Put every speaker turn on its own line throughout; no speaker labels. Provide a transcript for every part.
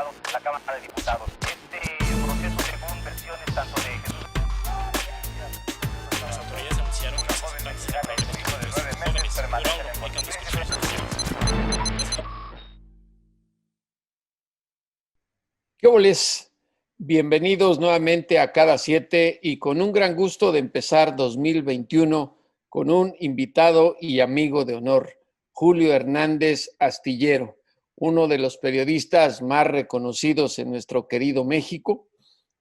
Senado, la Cámara de Diputados. Este proceso, según versiones tanto de Jesús...
Las autoridades anunciaron que se están probablemente jóvenes Durango, publicando inscripciones.
¿Qué óboles? Bienvenidos nuevamente a Cada Siete y con un gran gusto de empezar 2021 con un invitado y amigo de honor, Julio Hernández Astillero, uno de los periodistas más reconocidos en nuestro querido México.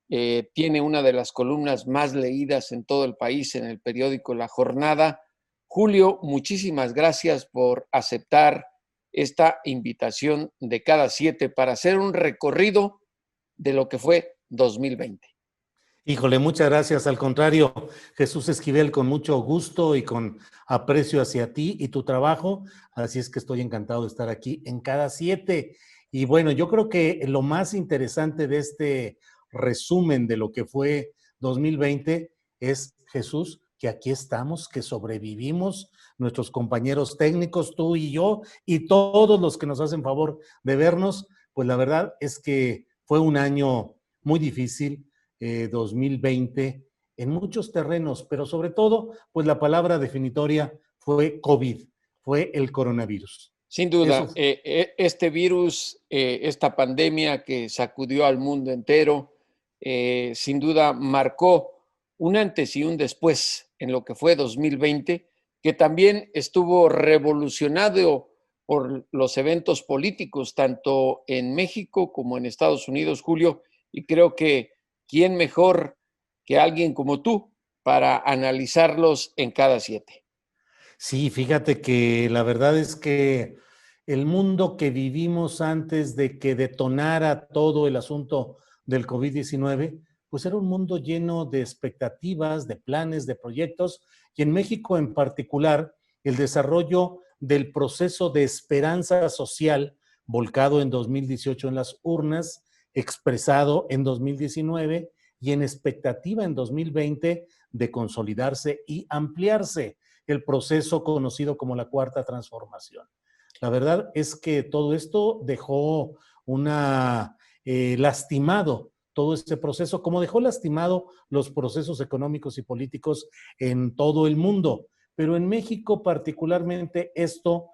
Tiene una de las columnas más leídas en todo el país en el periódico La Jornada. Julio, muchísimas gracias por aceptar esta invitación de Cada Siete para hacer un recorrido de lo que fue 2020.
Híjole, muchas gracias. Al contrario, Jesús Esquivel, con mucho gusto y con aprecio hacia ti y tu trabajo. Así es que estoy encantado de estar aquí en Cada Siete. Y bueno, yo creo que lo más interesante de este resumen de lo que fue 2020 es, Jesús, que aquí estamos, que sobrevivimos, nuestros compañeros técnicos, tú y yo, y todos los que nos hacen favor de vernos. Pues la verdad es que fue un año muy difícil, 2020, en muchos terrenos, pero sobre todo, pues la palabra definitoria fue COVID, fue el coronavirus.
Sin duda, este virus, esta pandemia que sacudió al mundo entero, sin duda marcó un antes y un después en lo que fue 2020, que también estuvo revolucionado por los eventos políticos, tanto en México como en Estados Unidos, Julio, y creo que ¿quién mejor que alguien como tú para analizarlos en Cada Siete?
Sí, fíjate que la verdad es que el mundo que vivimos antes de que detonara todo el asunto del COVID-19, pues era un mundo lleno de expectativas, de planes, de proyectos, y en México en particular, el desarrollo del proceso de esperanza social volcado en 2018 en las urnas, expresado en 2019 y en expectativa en 2020 de consolidarse y ampliarse el proceso conocido como la Cuarta Transformación. La verdad es que todo esto dejó lastimado todo este proceso, como dejó lastimado los procesos económicos y políticos en todo el mundo. Pero en México particularmente esto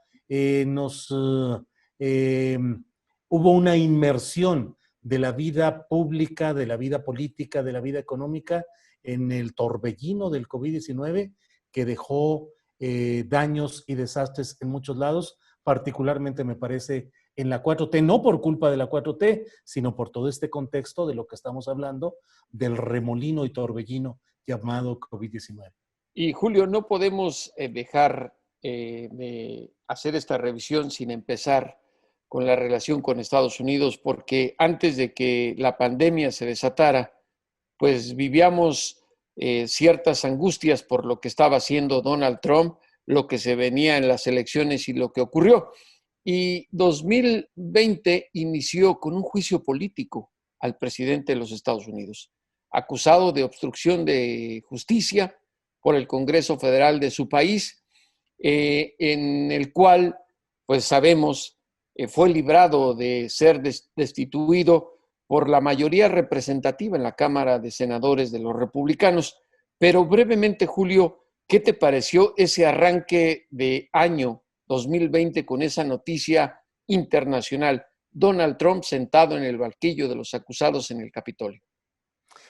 hubo una inmersión de la vida pública, de la vida política, de la vida económica en el torbellino del COVID-19 que dejó daños y desastres en muchos lados, particularmente me parece en la 4T, no por culpa de la 4T, sino por todo este contexto de lo que estamos hablando, del remolino y torbellino llamado COVID-19.
Y Julio, no podemos dejar de hacer esta revisión sin empezar con la relación con Estados Unidos, porque antes de que la pandemia se desatara, pues vivíamos ciertas angustias por lo que estaba haciendo Donald Trump, lo que se venía en las elecciones y lo que ocurrió. Y 2020 inició con un juicio político al presidente de los Estados Unidos, acusado de obstrucción de justicia por el Congreso Federal de su país, en el cual, pues sabemos, fue librado de ser destituido por la mayoría representativa en la Cámara de Senadores de los republicanos. Pero brevemente, Julio, ¿qué te pareció ese arranque de año 2020 con esa noticia internacional? Donald Trump sentado en el banquillo de los acusados en el Capitolio.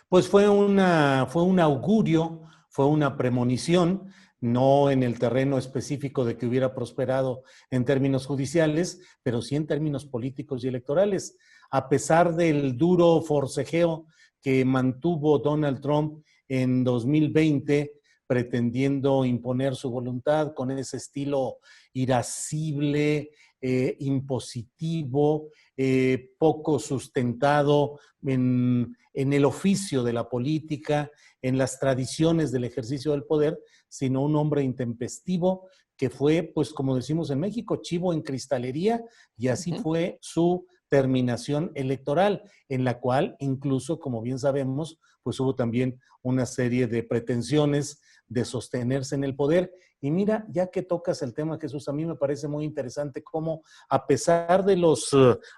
Pues fue un augurio, fue una premonición, no en el terreno específico de que hubiera prosperado en términos judiciales, pero sí en términos políticos y electorales. A pesar del duro forcejeo que mantuvo Donald Trump en 2020, pretendiendo imponer su voluntad con ese estilo irascible, impositivo, poco sustentado en el oficio de la política, en las tradiciones del ejercicio del poder, sino un hombre intempestivo que fue, pues como decimos en México, chivo en cristalería, y así fue su terminación electoral, en la cual incluso, como bien sabemos, pues hubo también una serie de pretensiones de sostenerse en el poder. Y mira, ya que tocas el tema, Jesús, a mí me parece muy interesante cómo, a pesar de los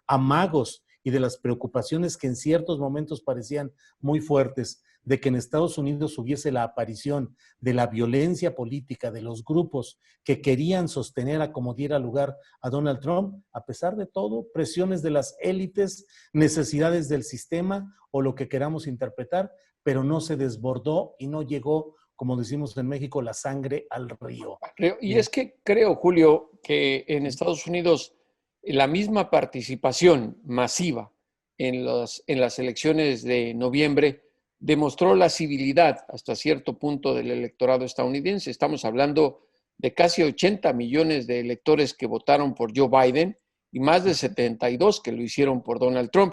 amagos y de las preocupaciones que en ciertos momentos parecían muy fuertes, de que en Estados Unidos hubiese la aparición de la violencia política de los grupos que querían sostener a como diera lugar a Donald Trump, a pesar de todo, presiones de las élites, necesidades del sistema o lo que queramos interpretar, pero no se desbordó y no llegó, como decimos en México, la sangre al río.
Y es que creo, Julio, que en Estados Unidos la misma participación masiva en las elecciones de noviembre demostró la civilidad hasta cierto punto del electorado estadounidense. Estamos hablando de casi 80 millones de electores que votaron por Joe Biden y más de 72 que lo hicieron por Donald Trump.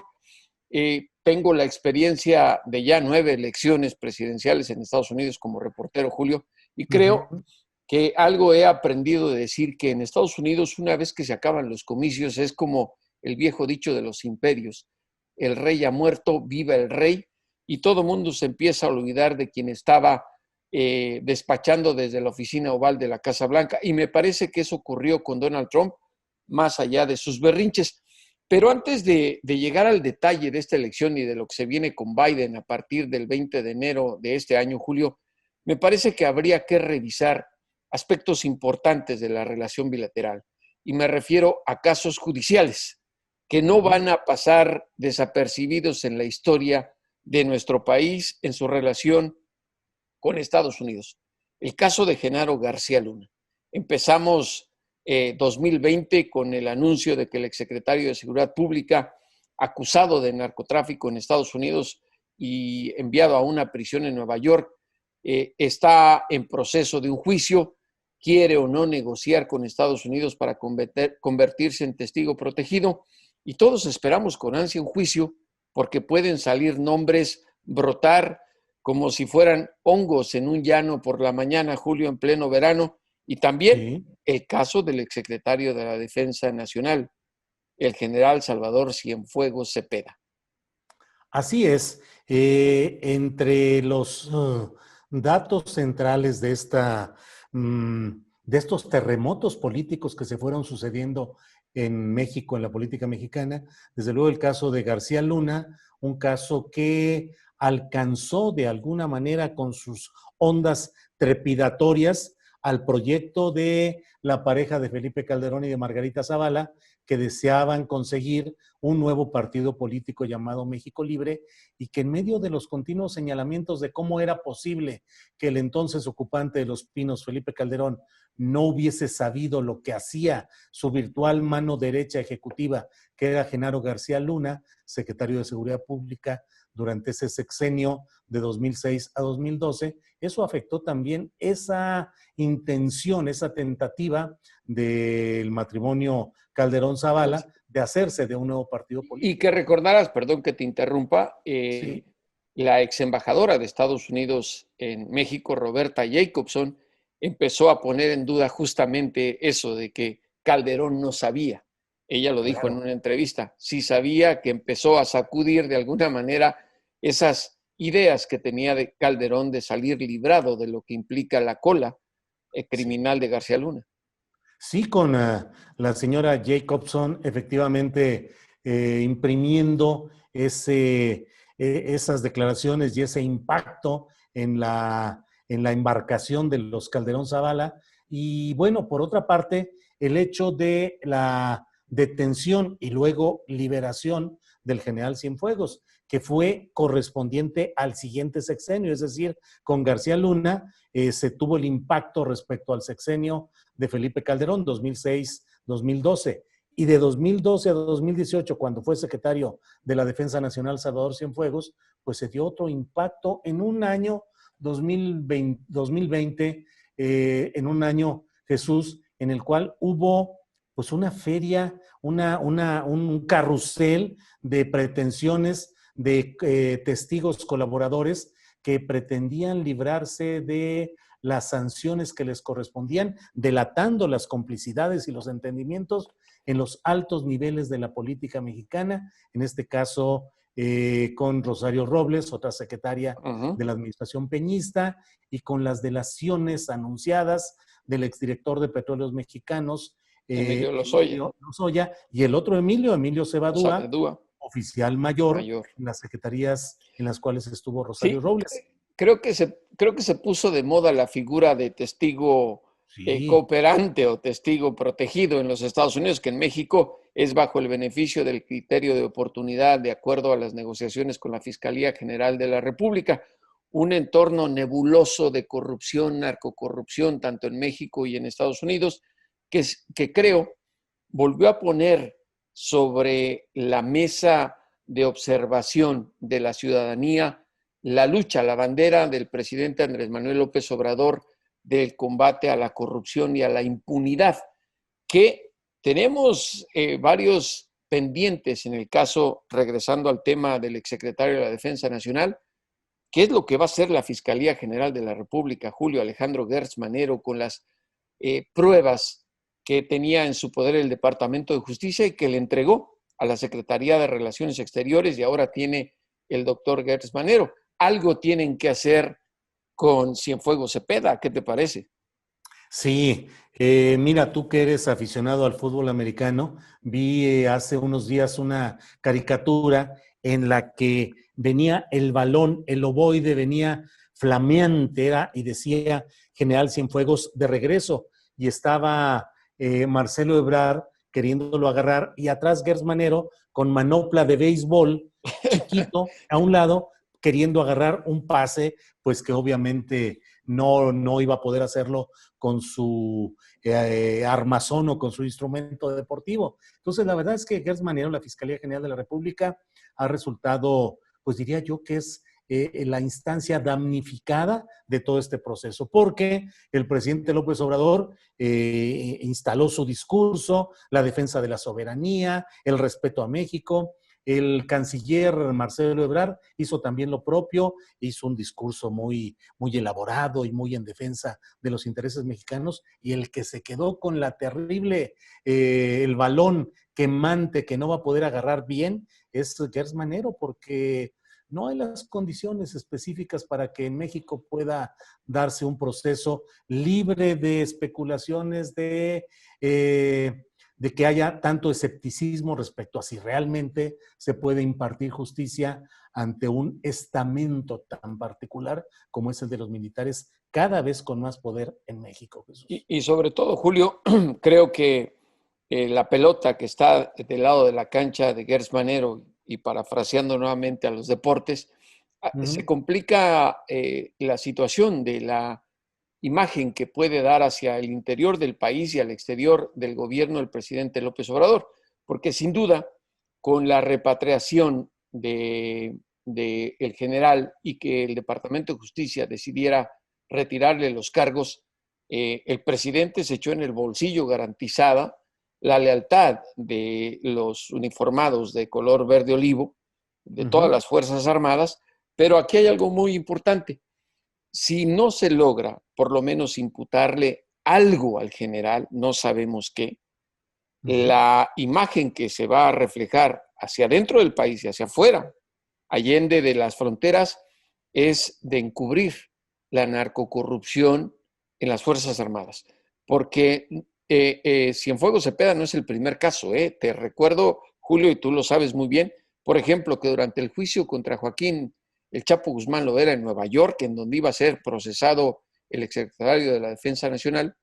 Tengo la experiencia de ya 9 elecciones presidenciales en Estados Unidos como reportero, Julio, y creo que algo he aprendido de decir que en Estados Unidos, una vez que se acaban los comicios, es como el viejo dicho de los imperios: el rey ha muerto, viva el rey, y todo mundo se empieza a olvidar de quien estaba despachando desde la oficina oval de la Casa Blanca, y me parece que eso ocurrió con Donald Trump, más allá de sus berrinches. Pero antes de llegar al detalle de esta elección y de lo que se viene con Biden a partir del 20 de enero de este año, Julio, me parece que habría que revisar aspectos importantes de la relación bilateral. Y me refiero a casos judiciales que no van a pasar desapercibidos en la historia de nuestro país en su relación con Estados Unidos. El caso de Genaro García Luna. Empezamos 2020 con el anuncio de que el exsecretario de Seguridad Pública, acusado de narcotráfico en Estados Unidos y enviado a una prisión en Nueva York, está en proceso de un juicio, quiere o no negociar con Estados Unidos para convertirse en testigo protegido, y todos esperamos con ansia un juicio porque pueden salir nombres, brotar como si fueran hongos en un llano por la mañana, Julio, en pleno verano. Y también el caso del exsecretario de la Defensa Nacional, el general Salvador Cienfuegos Cepeda.
Así es. Entre los datos centrales de estos terremotos políticos que se fueron sucediendo en México, en la política mexicana, desde luego el caso de García Luna, un caso que alcanzó de alguna manera con sus ondas trepidatorias al proyecto de la pareja de Felipe Calderón y de Margarita Zavala, que deseaban conseguir un nuevo partido político llamado México Libre, y que en medio de los continuos señalamientos de cómo era posible que el entonces ocupante de Los Pinos, Felipe Calderón, no hubiese sabido lo que hacía su virtual mano derecha ejecutiva, que era Genaro García Luna, secretario de Seguridad Pública durante ese sexenio de 2006 a 2012, eso afectó también esa intención, esa tentativa del matrimonio Calderón-Zavala de hacerse de un nuevo partido político.
Y que recordarás, perdón que te interrumpa, sí, la ex embajadora de Estados Unidos en México, Roberta Jacobson, empezó a poner en duda justamente eso de que Calderón no sabía. Ella lo dijo en una entrevista, sí sabía, que empezó a sacudir de alguna manera esas ideas que tenía de Calderón de salir librado de lo que implica la cola criminal de García Luna.
Sí, con la señora Jacobson efectivamente imprimiendo esas declaraciones y ese impacto en la embarcación de los Calderón Zavala. Y bueno, por otra parte, el hecho de la detención y luego liberación del general Cienfuegos, que fue correspondiente al siguiente sexenio, es decir, con García Luna se tuvo el impacto respecto al sexenio de Felipe Calderón, 2006-2012. Y de 2012 a 2018, cuando fue secretario de la Defensa Nacional Salvador Cienfuegos, pues se dio otro impacto en un año 2020 en un año, Jesús, en el cual hubo pues una feria, un carrusel de pretensiones de testigos colaboradores que pretendían librarse de las sanciones que les correspondían, delatando las complicidades y los entendimientos en los altos niveles de la política mexicana, en este caso con Rosario Robles, otra secretaria de la administración peñista, y con las delaciones anunciadas del exdirector de Petróleos Mexicanos,
Emilio Lozoya,
y el otro Emilio Cebadúa, oficial mayor
mayor.
en las secretarías en las cuales estuvo Rosario
Sí,
Robles.
creo que se puso de moda la figura de testigo
Sí,
cooperante o testigo protegido en los Estados Unidos, que en México es bajo el beneficio del criterio de oportunidad de acuerdo a las negociaciones con la Fiscalía General de la República. Un entorno nebuloso de corrupción, narcocorrupción, tanto en México y en Estados Unidos, que creo volvió a poner sobre la mesa de observación de la ciudadanía la lucha, la bandera del presidente Andrés Manuel López Obrador del combate a la corrupción y a la impunidad, que tenemos varios pendientes en el caso, regresando al tema del exsecretario de la Defensa Nacional. ¿Qué es lo que va a hacer la Fiscalía General de la República, Julio Alejandro Gertz Manero, con las pruebas que tenía en su poder el Departamento de Justicia y que le entregó a la Secretaría de Relaciones Exteriores y ahora tiene el doctor Gertz Manero? Algo tienen que hacer con Cienfuegos Cepeda, ¿qué te parece?
sí. Mira, tú que eres aficionado al fútbol americano, vi hace unos días una caricatura en la que venía el balón, el ovoide venía flameante, y decía General Cienfuegos de regreso, y estaba Marcelo Ebrard queriéndolo agarrar, y atrás Gertz Manero con manopla de béisbol, chiquito, a un lado, queriendo agarrar un pase, pues que obviamente no iba a poder hacerlo con su armazón o con su instrumento deportivo. Entonces, la verdad es que Gertz Manero, la Fiscalía General de la República, ha resultado, pues diría yo que es la instancia damnificada de todo este proceso, porque el presidente López Obrador instaló su discurso, la defensa de la soberanía, el respeto a México. El canciller Marcelo Ebrard hizo también lo propio, hizo un discurso muy, muy elaborado y muy en defensa de los intereses mexicanos, y el que se quedó con la terrible, el balón quemante que no va a poder agarrar bien es Gertz Manero, porque no hay las condiciones específicas para que en México pueda darse un proceso libre de especulaciones, de que haya tanto escepticismo respecto a si realmente se puede impartir justicia ante un estamento tan particular como es el de los militares, cada vez con más poder en México, Jesús.
Y sobre todo, Julio, creo que la pelota que está del lado de la cancha de Gertz Manero, y parafraseando nuevamente a los deportes, se complica la situación de la imagen que puede dar hacia el interior del país y al exterior del gobierno del presidente López Obrador, porque sin duda, con la repatriación el general y que el Departamento de Justicia decidiera retirarle los cargos, el presidente se echó en el bolsillo garantizada la lealtad de los uniformados de color verde olivo, de todas las Fuerzas Armadas, pero aquí hay algo muy importante. Si no se logra por lo menos imputarle algo al general, no sabemos qué, la imagen que se va a reflejar hacia adentro del país y hacia afuera, allende de las fronteras, es de encubrir la narcocorrupción en las Fuerzas Armadas. Porque Cienfuegos Cepeda no es el primer caso. Te recuerdo, Julio, y tú lo sabes muy bien, por ejemplo, que durante el juicio contra Joaquín El Chapo Guzmán Loera en Nueva York, en donde iba a ser procesado el exsecretario de la Defensa Nacional,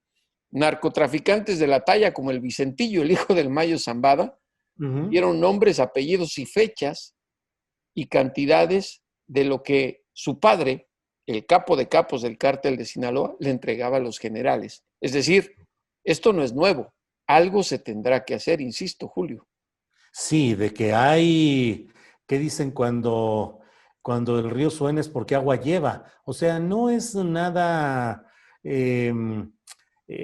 narcotraficantes de la talla como el Vicentillo, el hijo del Mayo Zambada, dieron nombres, apellidos y fechas y cantidades de lo que su padre, el capo de capos del cártel de Sinaloa, le entregaba a los generales. Es decir, esto no es nuevo. Algo se tendrá que hacer, insisto, Julio.
Sí, de que hay, ¿qué dicen cuando el río suena es porque agua lleva? O sea, no es nada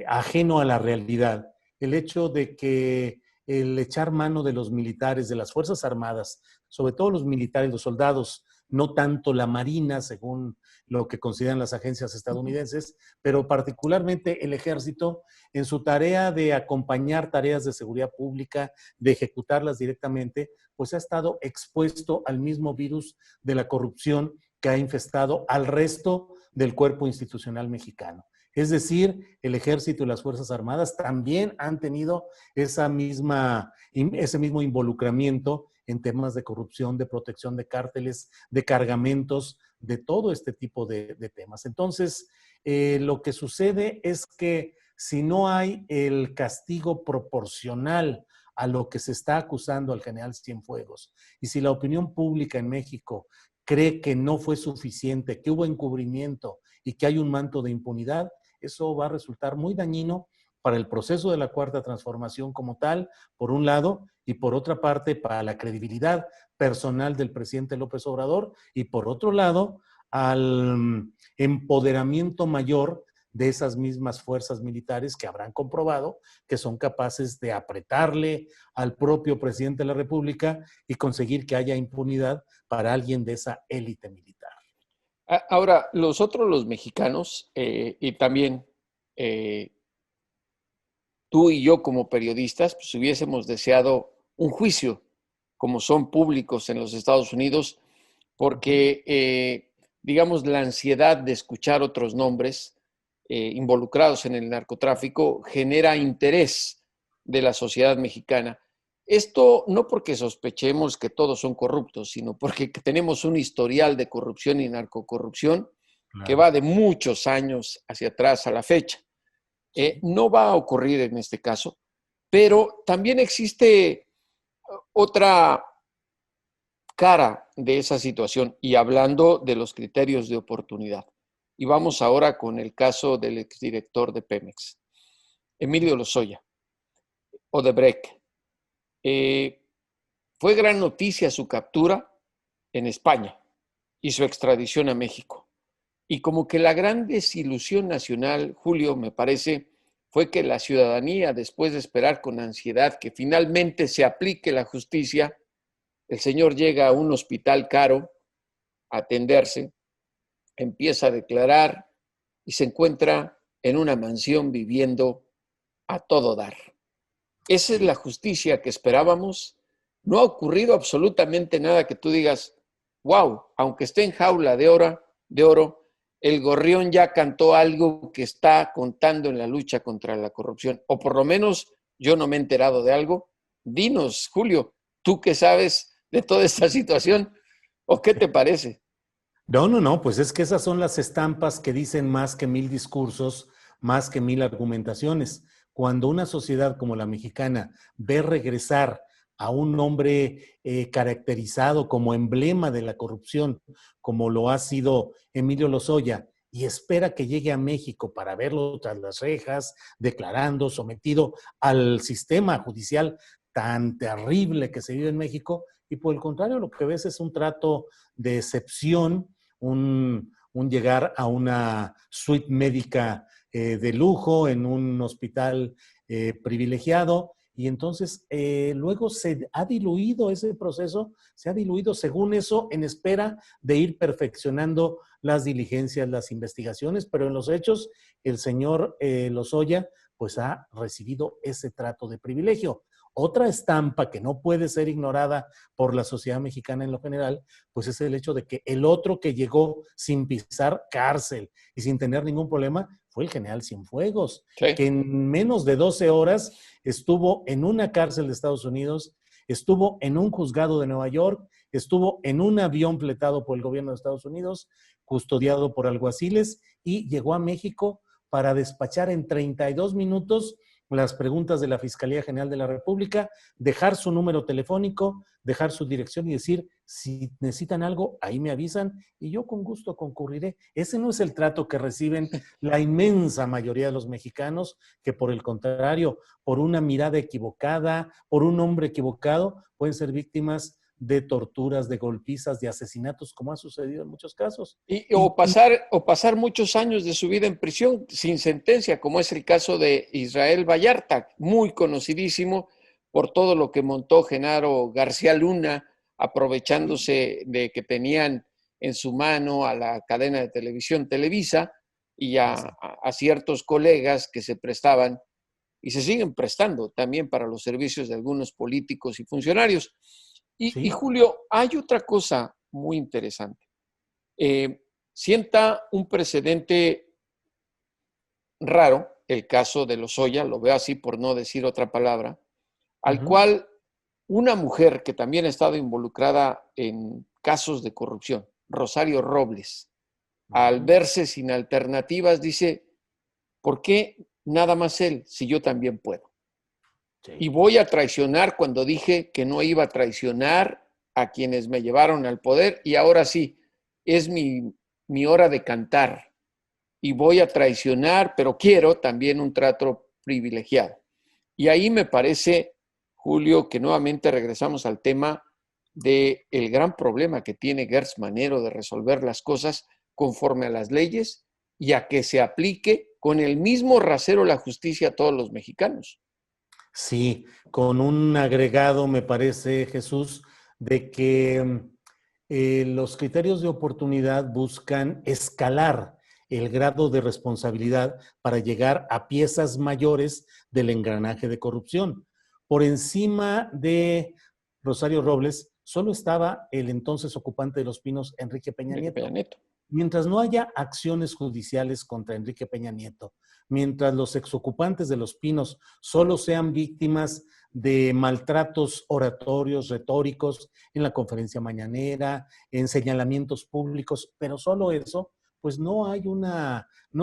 ajeno a la realidad. El hecho de que el echar mano de los militares, de las Fuerzas Armadas, sobre todo los militares, los soldados, no tanto la Marina, según lo que consideran las agencias estadounidenses, pero particularmente el Ejército, en su tarea de acompañar tareas de seguridad pública, de ejecutarlas directamente, pues ha estado expuesto al mismo virus de la corrupción que ha infestado al resto del cuerpo institucional mexicano. Es decir, el Ejército y las Fuerzas Armadas también han tenido ese mismo involucramiento en temas de corrupción, de protección de cárteles, de cargamentos, de todo este tipo de temas. Entonces, lo que sucede es que si no hay el castigo proporcional a lo que se está acusando al general Cienfuegos, y si la opinión pública en México cree que no fue suficiente, que hubo encubrimiento y que hay un manto de impunidad, eso va a resultar muy dañino para el proceso de la Cuarta Transformación como tal, por un lado, y por otra parte, para la credibilidad personal del presidente López Obrador, y por otro lado, al empoderamiento mayor de esas mismas fuerzas militares que habrán comprobado que son capaces de apretarle al propio presidente de la República y conseguir que haya impunidad para alguien de esa élite militar.
Ahora, los mexicanos, y también tú y yo como periodistas, pues hubiésemos deseado un juicio, como son públicos en los Estados Unidos, porque, digamos, la ansiedad de escuchar otros nombres involucrados en el narcotráfico genera interés de la sociedad mexicana. Esto no porque sospechemos que todos son corruptos, sino porque tenemos un historial de corrupción y narcocorrupción que va de muchos años hacia atrás a la fecha. No va a ocurrir en este caso, pero también existe otra cara de esa situación, y hablando de los criterios de oportunidad. Y vamos ahora con el caso del exdirector de Pemex, Emilio Lozoya, Odebrecht. Fue gran noticia su captura en España y su extradición a México. Y como que la gran desilusión nacional, Julio, me parece, fue que la ciudadanía, después de esperar con ansiedad que finalmente se aplique la justicia, el señor llega a un hospital caro a atenderse, empieza a declarar y se encuentra en una mansión viviendo a todo dar. Esa es la justicia que esperábamos. No ha ocurrido absolutamente nada que tú digas, wow, aunque esté en jaula de oro, el gorrión ya cantó algo que está contando en la lucha contra la corrupción. O por lo menos yo no me he enterado de algo. Dinos, Julio, tú que sabes de toda esta situación, ¿o qué te parece?
No, pues es que esas son las estampas que dicen más que 1000 discursos, más que 1000 argumentaciones. Cuando una sociedad como la mexicana ve regresar a un hombre caracterizado como emblema de la corrupción, como lo ha sido Emilio Lozoya, y espera que llegue a México para verlo tras las rejas, declarando, sometido al sistema judicial tan terrible que se vive en México, y por el contrario, lo que ves es un trato de excepción, un llegar a una suite médica de lujo en un hospital privilegiado, y entonces luego se ha diluido ese proceso, se ha diluido según eso en espera de ir perfeccionando las diligencias, las investigaciones, pero en los hechos el señor Lozoya pues ha recibido ese trato de privilegio. Otra estampa que no puede ser ignorada por la sociedad mexicana en lo general, pues es el hecho de que el otro que llegó sin pisar cárcel y sin tener ningún problema fue el general Cienfuegos,
Sí.
que en menos de 12 horas estuvo en una cárcel de Estados Unidos, estuvo en un juzgado de Nueva York, estuvo en un avión fletado por el gobierno de Estados Unidos, custodiado por alguaciles, y llegó a México para despachar en 32 minutos las preguntas de la Fiscalía General de la República, dejar su número telefónico, dejar su dirección y decir, si necesitan algo, ahí me avisan y yo con gusto concurriré. Ese no es el trato que reciben la inmensa mayoría de los mexicanos, que por el contrario, por una mirada equivocada, por un hombre equivocado, pueden ser víctimas de torturas, de golpizas, de asesinatos, como ha sucedido en muchos casos.
O pasar muchos años de su vida en prisión sin sentencia, como es el caso de Israel Vallarta, muy conocidísimo por todo lo que montó Genaro García Luna, aprovechándose de que tenían en su mano a la cadena de televisión Televisa y a ciertos colegas que se prestaban y se siguen prestando también para los servicios de algunos políticos y funcionarios. Y Julio, hay otra cosa muy interesante. Sienta un precedente raro el caso de Lozoya, lo veo así por no decir otra palabra, al cual una mujer que también ha estado involucrada en casos de corrupción, Rosario Robles, al verse sin alternativas, dice, ¿por qué nada más él si yo también puedo?
Sí.
Y voy a traicionar cuando dije que no iba a traicionar a quienes me llevaron al poder, y ahora sí, es mi hora de cantar. Y voy a traicionar, pero quiero también un trato privilegiado. Y ahí me parece, Julio, que nuevamente regresamos al tema del gran problema que tiene Gertz Manero de resolver las cosas conforme a las leyes y a que se aplique con el mismo rasero la justicia a todos los mexicanos.
Sí, con un agregado, me parece, Jesús, de que los criterios de oportunidad buscan escalar el grado de responsabilidad para llegar a piezas mayores del engranaje de corrupción. Por encima de Rosario Robles, solo estaba el entonces ocupante de Los Pinos, Enrique Peña Nieto. Mientras no haya acciones judiciales contra Enrique Peña Nieto, mientras los exocupantes de Los Pinos solo sean víctimas de maltratos oratorios, retóricos, en la conferencia mañanera, en señalamientos públicos, pero solo eso, pues no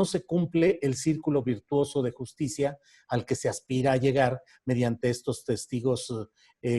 se cumple el círculo virtuoso de justicia al que se aspira a llegar mediante estos testigos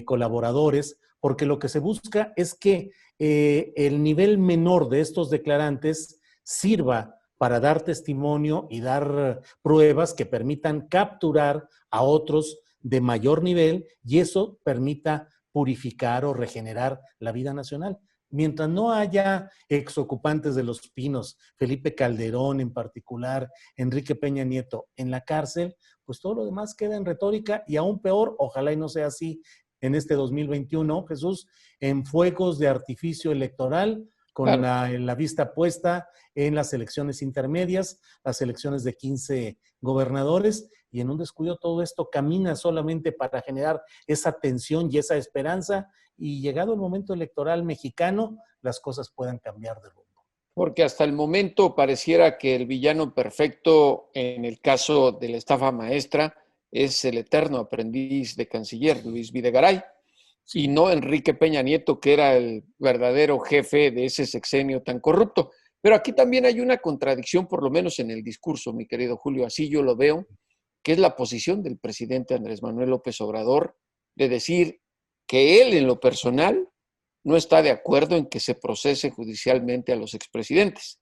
colaboradores, porque lo que se busca es que el nivel menor de estos declarantes sirva para dar testimonio y dar pruebas que permitan capturar a otros de mayor nivel y eso permita purificar o regenerar la vida nacional. Mientras no haya exocupantes de Los Pinos, Felipe Calderón en particular, Enrique Peña Nieto en la cárcel, pues todo lo demás queda en retórica y aún peor, ojalá y no sea así en este 2021, Jesús, en fuegos de artificio electoral, con claro, la vista puesta en las elecciones intermedias, las elecciones de 15 gobernadores, y en un descuido todo esto camina solamente para generar esa tensión y esa esperanza, y llegado el momento electoral mexicano, las cosas puedan cambiar de rumbo.
Porque hasta el momento pareciera que el villano perfecto en el caso de la estafa maestra es el eterno aprendiz de canciller, Luis Videgaray, sí, y no Enrique Peña Nieto, que era el verdadero jefe de ese sexenio tan corrupto. Pero aquí también hay una contradicción, por lo menos en el discurso, mi querido Julio, así yo lo veo, que es la posición del presidente Andrés Manuel López Obrador de decir que él en lo personal no está de acuerdo en que se procese judicialmente a los expresidentes.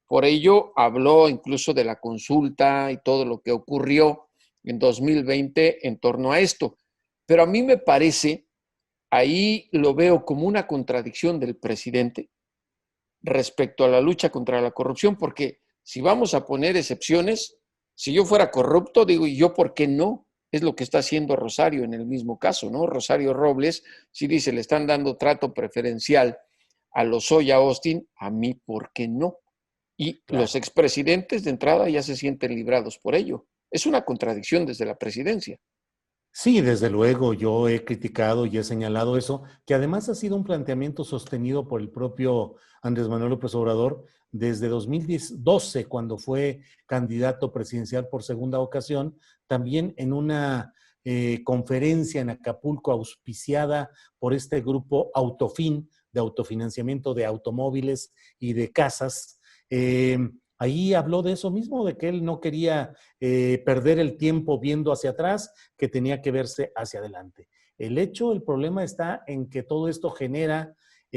Por ello, habló incluso de la consulta y todo lo que ocurrió en 2020 en torno a esto. Pero a mí me parece, ahí lo veo como una contradicción del presidente respecto a la lucha contra la corrupción, porque si vamos a poner excepciones, si yo fuera corrupto, digo, ¿y yo por qué no? Es lo que está haciendo Rosario en el mismo caso, ¿no? Rosario Robles, si dice, le están dando trato preferencial a Lozoya Austin, a mí, ¿por qué no? Y claro, los expresidentes de entrada ya se sienten librados por ello. Es una contradicción desde la presidencia.
Sí, desde luego, yo he criticado y he señalado eso, que además ha sido un planteamiento sostenido por el propio Andrés Manuel López Obrador desde 2012, cuando fue candidato presidencial por segunda ocasión, también en una conferencia en Acapulco auspiciada por este grupo Autofin, de autofinanciamiento de automóviles y de casas. Ahí habló de eso mismo, de que él no quería perder el tiempo viendo hacia atrás, que tenía que verse hacia adelante. El problema está en que todo esto genera,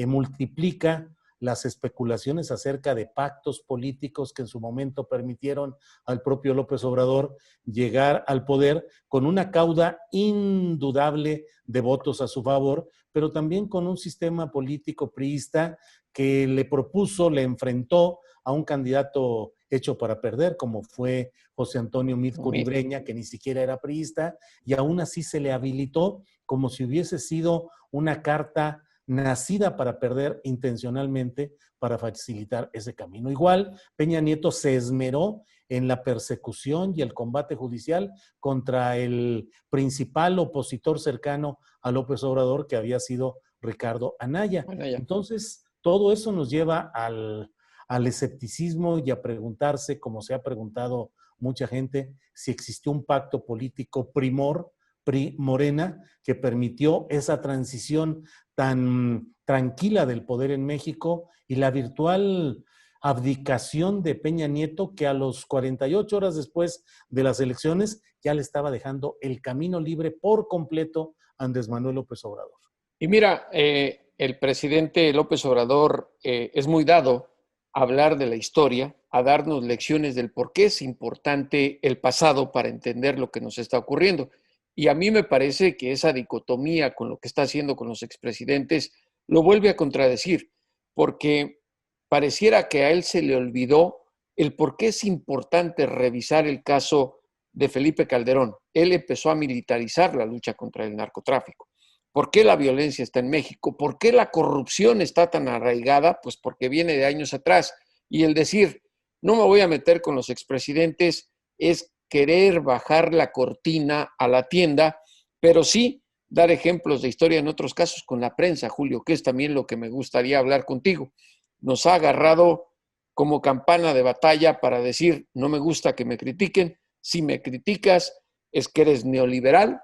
multiplica las especulaciones acerca de pactos políticos que en su momento permitieron al propio López Obrador llegar al poder con una cauda indudable de votos a su favor, pero también con un sistema político priista que le propuso, le enfrentó a un candidato hecho para perder, como fue José Antonio Meade Curibreña, que ni siquiera era priista, y aún así se le habilitó como si hubiese sido una carta nacida para perder intencionalmente para facilitar ese camino. Igual, Peña Nieto se esmeró en la persecución y el combate judicial contra el principal opositor cercano a López Obrador, que había sido Ricardo Anaya. Entonces, todo eso nos lleva al escepticismo y a preguntarse, como se ha preguntado mucha gente, si existió un pacto político primor PRI-Morena, que permitió esa transición tan tranquila del poder en México y la virtual abdicación de Peña Nieto, que a los 48 horas después de las elecciones ya le estaba dejando el camino libre por completo a Andrés Manuel López Obrador.
Y mira, el presidente López Obrador es muy dado a hablar de la historia, a darnos lecciones del por qué es importante el pasado para entender lo que nos está ocurriendo. Y a mí me parece que esa dicotomía con lo que está haciendo con los expresidentes lo vuelve a contradecir, porque pareciera que a él se le olvidó el por qué es importante revisar el caso de Felipe Calderón. Él empezó a militarizar la lucha contra el narcotráfico. ¿Por qué la violencia está en México? ¿Por qué la corrupción está tan arraigada? Pues porque viene de años atrás. Y el decir, no me voy a meter con los expresidentes, es querer bajar la cortina a la tienda, pero sí dar ejemplos de historia en otros casos con la prensa, Julio, que es también lo que me gustaría hablar contigo. Nos ha agarrado como campana de batalla para decir, no me gusta que me critiquen, si me criticas es que eres neoliberal,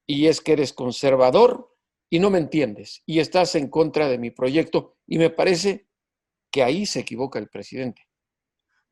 y es que eres conservador y no me entiendes y estás en contra de mi proyecto, y me parece que ahí se equivoca el presidente.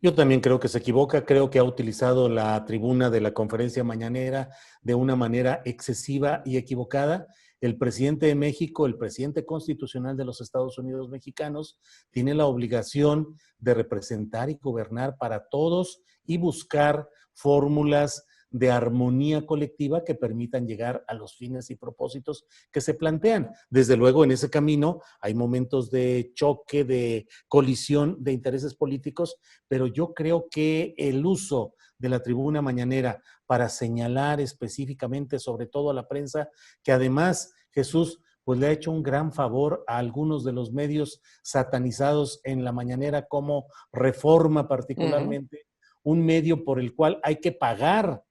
Yo también creo que se equivoca, creo que ha utilizado la tribuna de la conferencia mañanera de una manera excesiva y equivocada. El presidente de México, el presidente constitucional de los Estados Unidos mexicanos, tiene la obligación de representar y gobernar para todos y buscar fórmulas de armonía colectiva que permitan llegar a los fines y propósitos que se plantean. Desde luego, en ese camino hay momentos de choque, de colisión de intereses políticos, pero yo creo que el uso de la tribuna mañanera para señalar específicamente, sobre todo a la prensa, que además, Jesús, pues le ha hecho un gran favor a algunos de los medios satanizados en la mañanera, como Reforma particularmente, un medio por el cual hay que pagar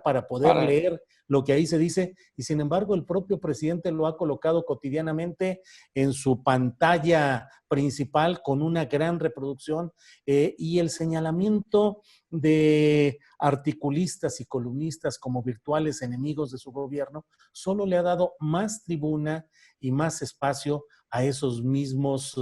para poder leer lo que ahí se dice, y sin embargo el propio presidente lo ha colocado cotidianamente en su pantalla principal con una gran reproducción, y el señalamiento de articulistas y columnistas como virtuales enemigos de su gobierno solo le ha dado más tribuna y más espacio a esos mismos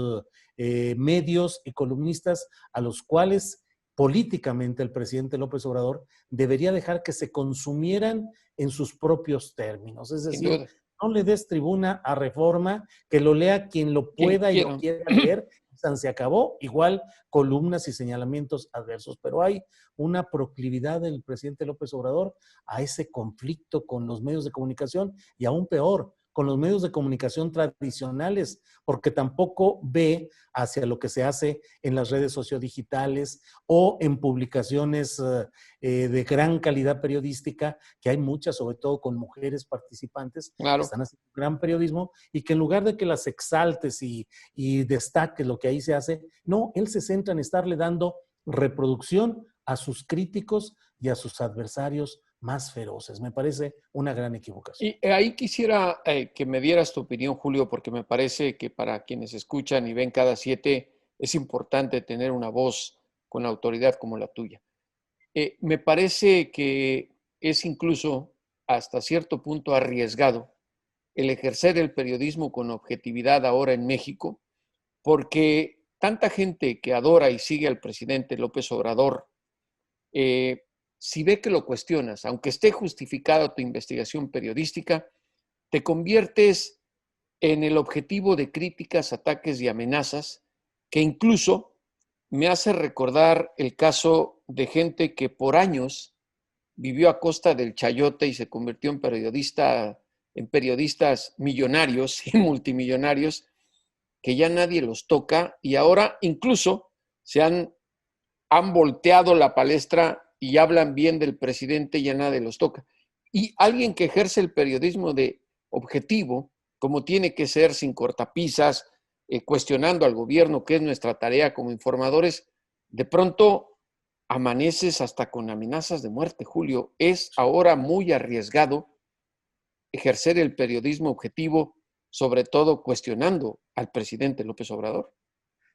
medios y columnistas a los cuales políticamente el presidente López Obrador debería dejar que se consumieran en sus propios términos. Es decir, no le des tribuna a Reforma, que lo lea quien lo pueda y lo quiera leer, se acabó, igual columnas y señalamientos adversos. Pero hay una proclividad del presidente López Obrador a ese conflicto con los medios de comunicación y aún peor, con los medios de comunicación tradicionales, porque tampoco ve hacia lo que se hace en las redes sociodigitales o en publicaciones de gran calidad periodística, que hay muchas, sobre todo con mujeres participantes, que están haciendo gran periodismo, y que en lugar de que las exaltes y destaques lo que ahí se hace, no, él se centra en estarle dando reproducción a sus críticos y a sus adversarios más feroces. Me parece una gran equivocación.
Y ahí quisiera que me dieras tu opinión, Julio, porque me parece que para quienes escuchan y ven cada 7 es importante tener una voz con autoridad como la tuya. Me parece que es incluso hasta cierto punto arriesgado el ejercer el periodismo con objetividad ahora en México, porque tanta gente que adora y sigue al presidente López Obrador, si ve que lo cuestionas, aunque esté justificada tu investigación periodística, te conviertes en el objetivo de críticas, ataques y amenazas, que incluso me hace recordar el caso de gente que por años vivió a costa del chayote y se convirtió en periodistas millonarios y multimillonarios, que ya nadie los toca, y ahora incluso han volteado la palestra y hablan bien del presidente y ya nadie los toca. Y alguien que ejerce el periodismo de objetivo, como tiene que ser, sin cortapisas, cuestionando al gobierno, que es nuestra tarea como informadores, de pronto amaneces hasta con amenazas de muerte, Julio. Es ahora muy arriesgado ejercer el periodismo objetivo, sobre todo cuestionando al presidente López Obrador.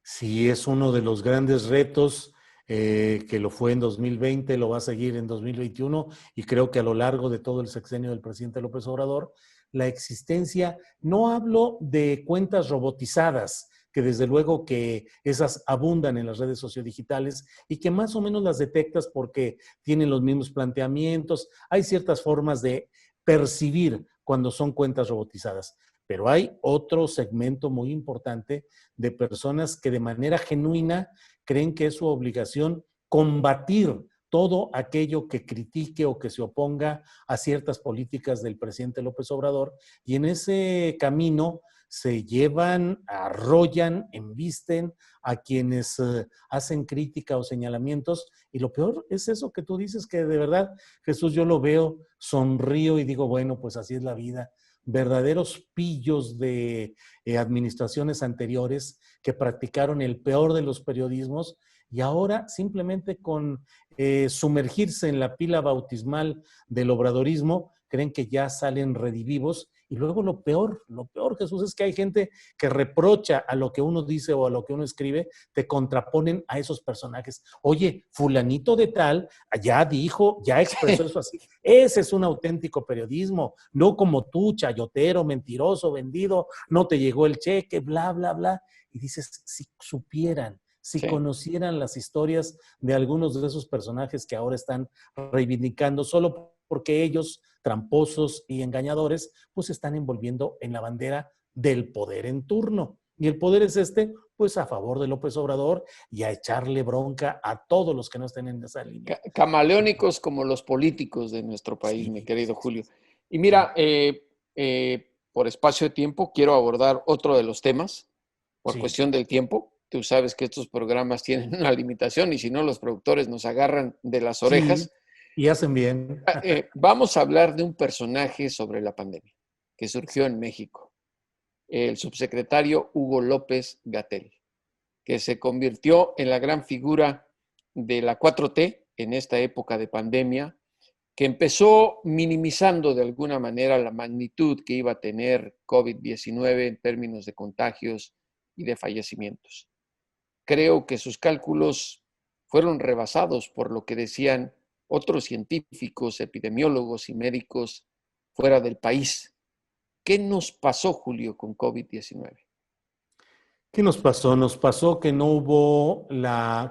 Sí, es uno de los grandes retos que lo fue en 2020, lo va a seguir en 2021 y creo que a lo largo de todo el sexenio del presidente López Obrador, la existencia, no hablo de cuentas robotizadas, que desde luego que esas abundan en las redes sociodigitales y que más o menos las detectas porque tienen los mismos planteamientos, hay ciertas formas de percibir cuando son cuentas robotizadas. Pero hay otro segmento muy importante de personas que de manera genuina creen que es su obligación combatir todo aquello que critique o que se oponga a ciertas políticas del presidente López Obrador, y en ese camino se llevan, arrollan, embisten a quienes hacen crítica o señalamientos, y lo peor es eso que tú dices, que de verdad, Jesús, yo lo veo, sonrío y digo, bueno, pues así es la vida. Verdaderos pillos de administraciones anteriores que practicaron el peor de los periodismos y ahora simplemente con sumergirse en la pila bautismal del obradorismo, creen que ya salen redivivos. Y luego lo peor, Jesús, es que hay gente que reprocha a lo que uno dice o a lo que uno escribe, te contraponen a esos personajes. Oye, fulanito de tal ya dijo, ya expresó eso así. Ese es un auténtico periodismo, no como tú, chayotero, mentiroso, vendido, no te llegó el cheque, bla, bla, bla. Y dices, si supieran, si conocieran las historias de algunos de esos personajes que ahora están reivindicando solo porque ellos, tramposos y engañadores, pues se están envolviendo en la bandera del poder en turno. Y el poder es pues a favor de López Obrador y a echarle bronca a todos los que no estén en esa línea.
Camaleónicos como los políticos de nuestro país, mi querido Julio. Y mira, por espacio de tiempo, quiero abordar otro de los temas, por cuestión del tiempo. Tú sabes que estos programas tienen una limitación y si no, los productores nos agarran de las orejas.
Y hacen bien.
Vamos a hablar de un personaje sobre la pandemia que surgió en México, el subsecretario Hugo López-Gatell, que se convirtió en la gran figura de la 4T en esta época de pandemia, que empezó minimizando de alguna manera la magnitud que iba a tener COVID-19 en términos de contagios y de fallecimientos. Creo que sus cálculos fueron rebasados por lo que decían otros científicos, epidemiólogos y médicos fuera del país. ¿Qué nos pasó, Julio, con COVID-19?
¿Qué nos pasó? Nos pasó que no hubo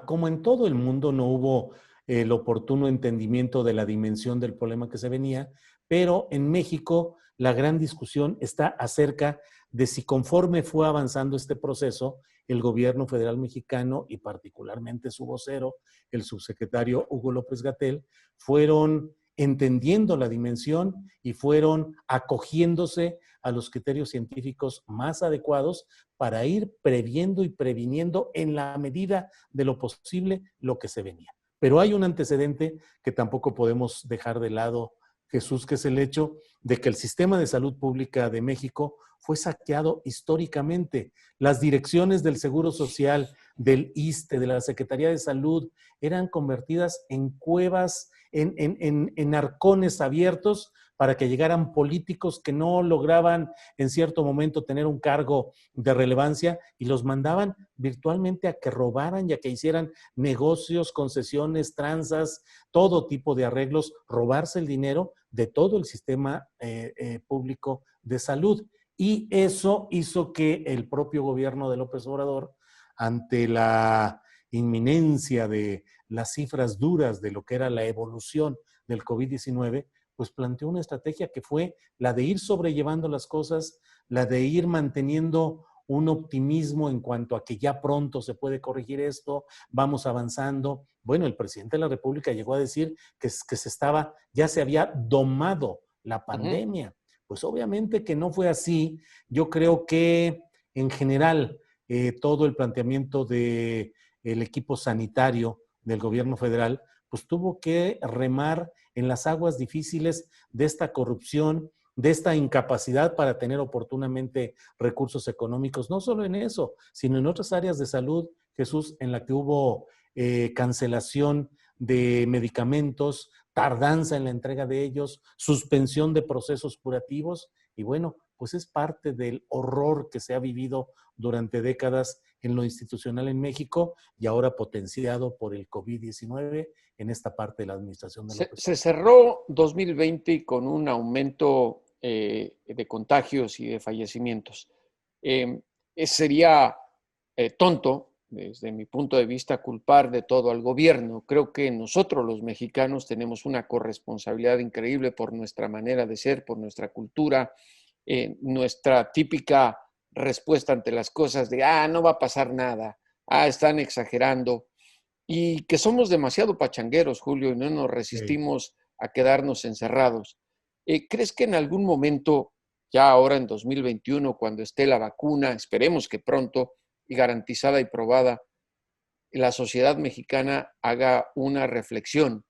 como en todo el mundo, no hubo el oportuno entendimiento de la dimensión del problema que se venía, pero en México la gran discusión está acerca de si conforme fue avanzando este proceso, el gobierno federal mexicano y particularmente su vocero, el subsecretario Hugo López-Gatell, fueron entendiendo la dimensión y fueron acogiéndose a los criterios científicos más adecuados para ir previendo y previniendo en la medida de lo posible lo que se venía. Pero hay un antecedente que tampoco podemos dejar de lado, Jesús, que es el hecho de que el sistema de salud pública de México fue saqueado históricamente. Las direcciones del Seguro Social, del ISSSTE, de la Secretaría de Salud, eran convertidas en cuevas, en arcones abiertos para que llegaran políticos que no lograban en cierto momento tener un cargo de relevancia y los mandaban virtualmente a que robaran y a que hicieran negocios, concesiones, tranzas, todo tipo de arreglos, robarse el dinero de todo el sistema público de salud. Y eso hizo que el propio gobierno de López Obrador, ante la inminencia de las cifras duras de lo que era la evolución del COVID-19, pues planteó una estrategia que fue la de ir sobrellevando las cosas, la de ir manteniendo un optimismo en cuanto a que ya pronto se puede corregir esto, vamos avanzando. Bueno, el presidente de la República llegó a decir que ya se había domado la pandemia. Pues obviamente que no fue así. Yo creo que en general todo el planteamiento del equipo sanitario del gobierno federal pues tuvo que remar en las aguas difíciles de esta corrupción, de esta incapacidad para tener oportunamente recursos económicos, no solo en eso, sino en otras áreas de salud, Jesús, en la que hubo cancelación de medicamentos, tardanza en la entrega de ellos, suspensión de procesos curativos, y bueno, pues es parte del horror que se ha vivido durante décadas en lo institucional en México y ahora potenciado por el COVID-19 en esta parte de la administración de López
Se
Obrador.
cerró 2020 con un aumento de contagios y de fallecimientos. Sería tonto, desde mi punto de vista, culpar de todo al gobierno. Creo que nosotros los mexicanos tenemos una corresponsabilidad increíble por nuestra manera de ser, por nuestra cultura, nuestra típica respuesta ante las cosas de, no va a pasar nada, están exagerando, y que somos demasiado pachangueros, Julio, y no nos resistimos a quedarnos encerrados. ¿Crees que en algún momento, ya ahora en 2021, cuando esté la vacuna, esperemos que pronto, y garantizada y probada, la sociedad mexicana haga una reflexión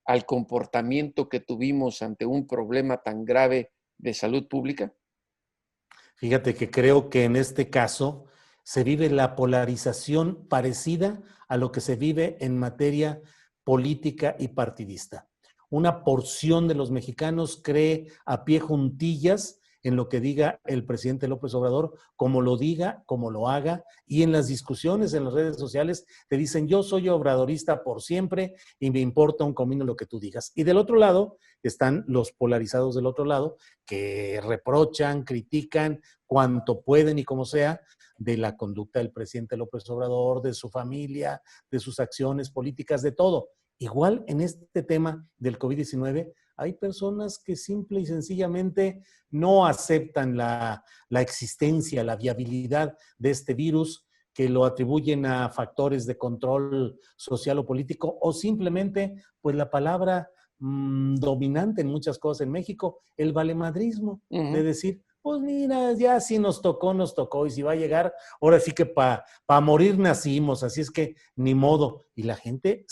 al comportamiento que tuvimos ante un problema tan grave de salud pública?
Fíjate que creo que en este caso se vive la polarización parecida a lo que se vive en materia política y partidista. Una porción de los mexicanos cree a pie juntillas en lo que diga el presidente López Obrador, como lo diga, como lo haga, y en las discusiones en las redes sociales te dicen yo soy obradorista por siempre y me importa un comino lo que tú digas. Y del otro lado están los polarizados del otro lado que reprochan, critican cuanto pueden y como sea de la conducta del presidente López Obrador, de su familia, de sus acciones políticas, de todo. Igual en este tema del COVID-19 hay personas que simple y sencillamente no aceptan la existencia, la viabilidad de este virus, que lo atribuyen a factores de control social o político, o simplemente, pues la palabra dominante en muchas cosas en México, el valemadrismo, de decir, pues mira, ya si nos tocó, y si va a llegar, ahora sí que para morir nacimos, así es que ni modo. Y la gente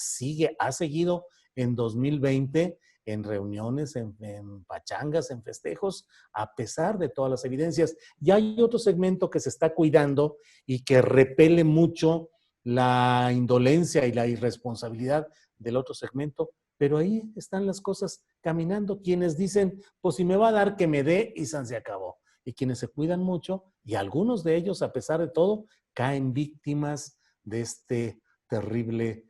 ha seguido en 2020 en reuniones, en pachangas, en festejos, a pesar de todas las evidencias. Y hay otro segmento que se está cuidando y que repele mucho la indolencia y la irresponsabilidad del otro segmento, pero ahí están las cosas caminando. Quienes dicen, pues si me va a dar, que me dé, y se acabó. Y quienes se cuidan mucho, y algunos de ellos, a pesar de todo, caen víctimas de esta terrible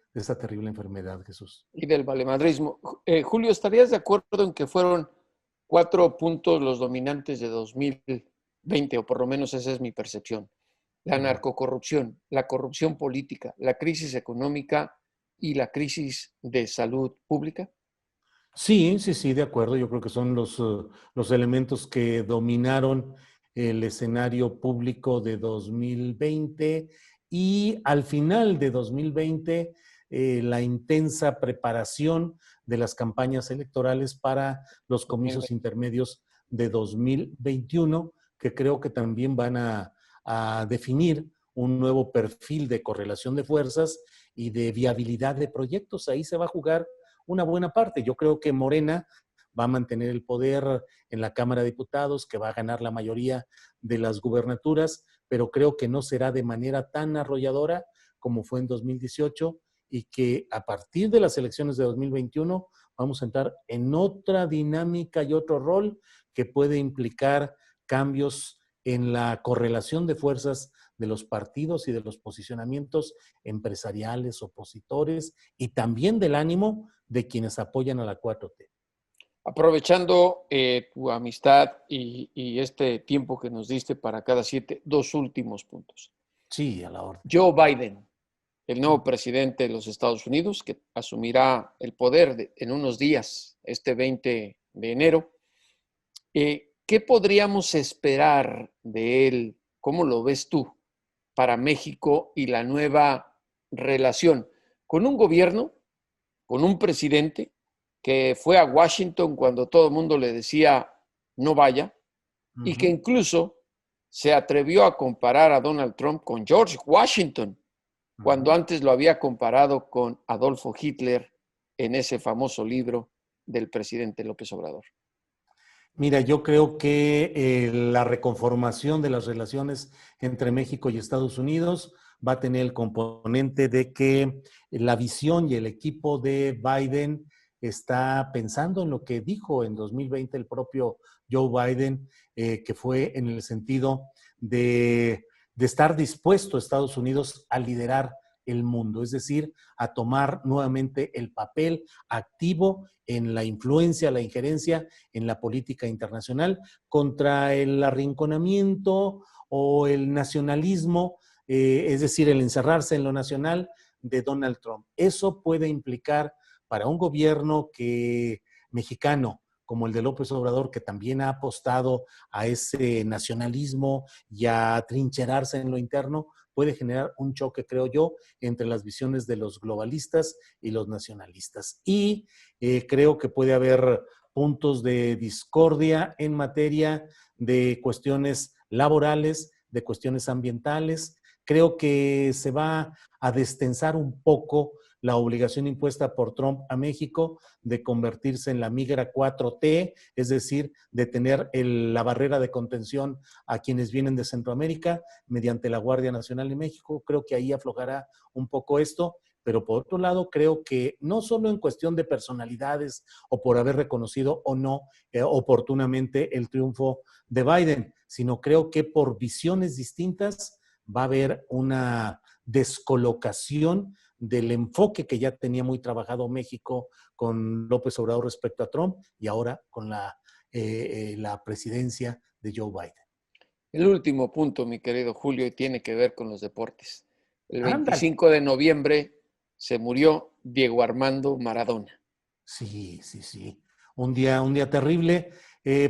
enfermedad, Jesús.
Y del valemadrismo. Julio, ¿estarías de acuerdo en que fueron 4 puntos los dominantes de 2020, o por lo menos esa es mi percepción? La narcocorrupción, la corrupción política, la crisis económica y la crisis de salud pública.
Sí, de acuerdo. Yo creo que son los elementos que dominaron el escenario público de 2020 y al final de 2020 la intensa preparación de las campañas electorales para los comicios intermedios de 2021, que creo que también van a definir un nuevo perfil de correlación de fuerzas y de viabilidad de proyectos. Ahí se va a jugar una buena parte. Yo creo que Morena va a mantener el poder en la Cámara de Diputados, que va a ganar la mayoría de las gubernaturas, pero creo que no será de manera tan arrolladora como fue en 2018 y que a partir de las elecciones de 2021 vamos a entrar en otra dinámica y otro rol que puede implicar cambios en la correlación de fuerzas de los partidos y de los posicionamientos empresariales, opositores y también del ánimo de quienes apoyan a la 4T.
Aprovechando tu amistad y este tiempo que nos diste para cada 7, 2 últimos puntos.
Sí, a la orden.
Joe Biden, el nuevo presidente de los Estados Unidos, que asumirá el poder en unos días, este 20 de enero. ¿Qué podríamos esperar de él? ¿Cómo lo ves tú para México y la nueva relación con un gobierno, con un presidente que fue a Washington cuando todo el mundo le decía no vaya, y que incluso se atrevió a comparar a Donald Trump con George Washington, cuando antes lo había comparado con Adolfo Hitler en ese famoso libro del presidente López Obrador?
Mira, yo creo que la reconformación de las relaciones entre México y Estados Unidos va a tener el componente de que la visión y el equipo de Biden está pensando en lo que dijo en 2020 el propio Joe Biden, que fue en el sentido de estar dispuesto Estados Unidos a liderar el mundo, es decir, a tomar nuevamente el papel activo en la influencia, la injerencia en la política internacional contra el arrinconamiento o el nacionalismo, es decir, el encerrarse en lo nacional de Donald Trump. Eso puede implicar para un gobierno mexicano como el de López Obrador, que también ha apostado a ese nacionalismo y a trincherarse en lo interno, puede generar un choque, creo yo, entre las visiones de los globalistas y los nacionalistas. Y creo que puede haber puntos de discordia en materia de cuestiones laborales, de cuestiones ambientales. Creo que se va a destensar un poco la obligación impuesta por Trump a México de convertirse en la migra 4T, es decir, de tener la barrera de contención a quienes vienen de Centroamérica mediante la Guardia Nacional de México. Creo que ahí aflojará un poco esto, pero por otro lado creo que no solo en cuestión de personalidades o por haber reconocido o no oportunamente el triunfo de Biden, sino creo que por visiones distintas va a haber una descolocación del enfoque que ya tenía muy trabajado México con López Obrador respecto a Trump y ahora con la presidencia de Joe Biden.
El último punto, mi querido Julio, tiene que ver con los deportes. El 25 de noviembre se murió Diego Armando Maradona.
Sí. Un día terrible,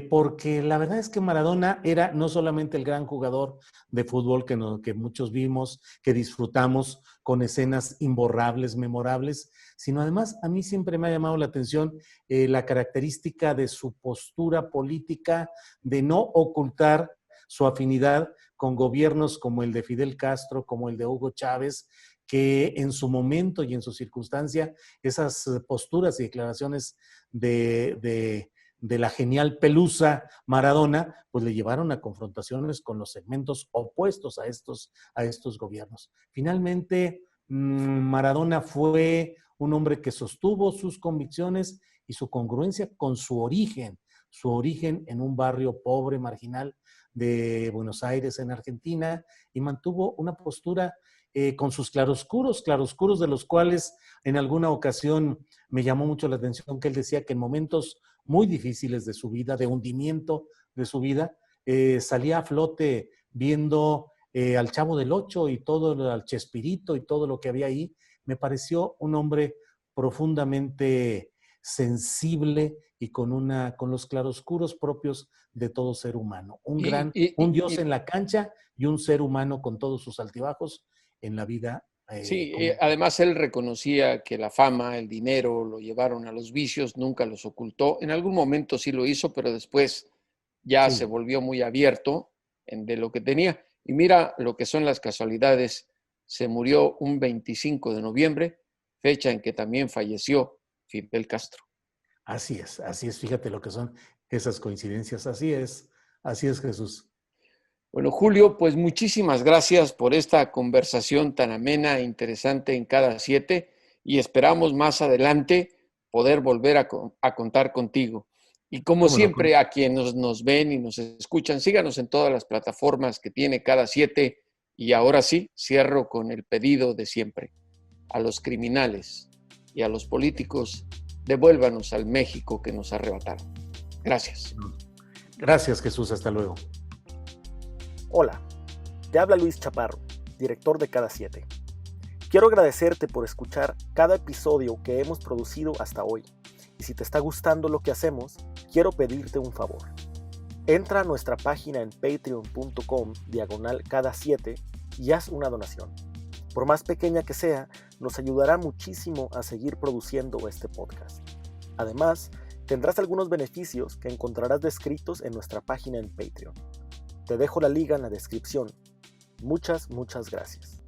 porque la verdad es que Maradona era no solamente el gran jugador de fútbol que muchos vimos, que disfrutamos con escenas imborrables, memorables, sino además a mí siempre me ha llamado la atención la característica de su postura política, de no ocultar su afinidad con gobiernos como el de Fidel Castro, como el de Hugo Chávez, que en su momento y en su circunstancia, esas posturas y declaraciones de la genial pelusa Maradona, pues le llevaron a confrontaciones con los segmentos opuestos a estos gobiernos. Finalmente, Maradona fue un hombre que sostuvo sus convicciones y su congruencia con su origen en un barrio pobre, marginal de Buenos Aires, en Argentina, y mantuvo una postura con sus claroscuros de los cuales en alguna ocasión me llamó mucho la atención que él decía que en momentos muy difíciles de su vida, de hundimiento de su vida, salía a flote viendo al Chavo del Ocho y todo, al Chespirito y todo lo que había ahí. Me pareció un hombre profundamente sensible y con los claroscuros propios de todo ser humano. Un dios en la cancha y un ser humano con todos sus altibajos en la vida.
Además él reconocía que la fama, el dinero lo llevaron a los vicios, nunca los ocultó. En algún momento sí lo hizo, pero después ya se volvió muy abierto de lo que tenía. Y mira lo que son las casualidades. Se murió un 25 de noviembre, fecha en que también falleció Fidel Castro.
Así es, fíjate lo que son esas coincidencias, así es Jesús.
Bueno, Julio, pues muchísimas gracias por esta conversación tan amena e interesante en Cada Siete y esperamos más adelante poder volver a contar contigo. Y como siempre, a quienes nos ven y nos escuchan, síganos en todas las plataformas que tiene Cada Siete. Y ahora sí, cierro con el pedido de siempre. A los criminales y a los políticos, devuélvanos al México que nos arrebataron. Gracias.
Gracias, Jesús. Hasta luego.
Hola, te habla Luis Chaparro, director de Cada Siete. Quiero agradecerte por escuchar cada episodio que hemos producido hasta hoy. Y si te está gustando lo que hacemos, quiero pedirte un favor. Entra a nuestra página en patreon.com/cada7 y haz una donación. Por más pequeña que sea, nos ayudará muchísimo a seguir produciendo este podcast. Además, tendrás algunos beneficios que encontrarás descritos en nuestra página en Patreon. Te dejo la liga en la descripción. Muchas gracias.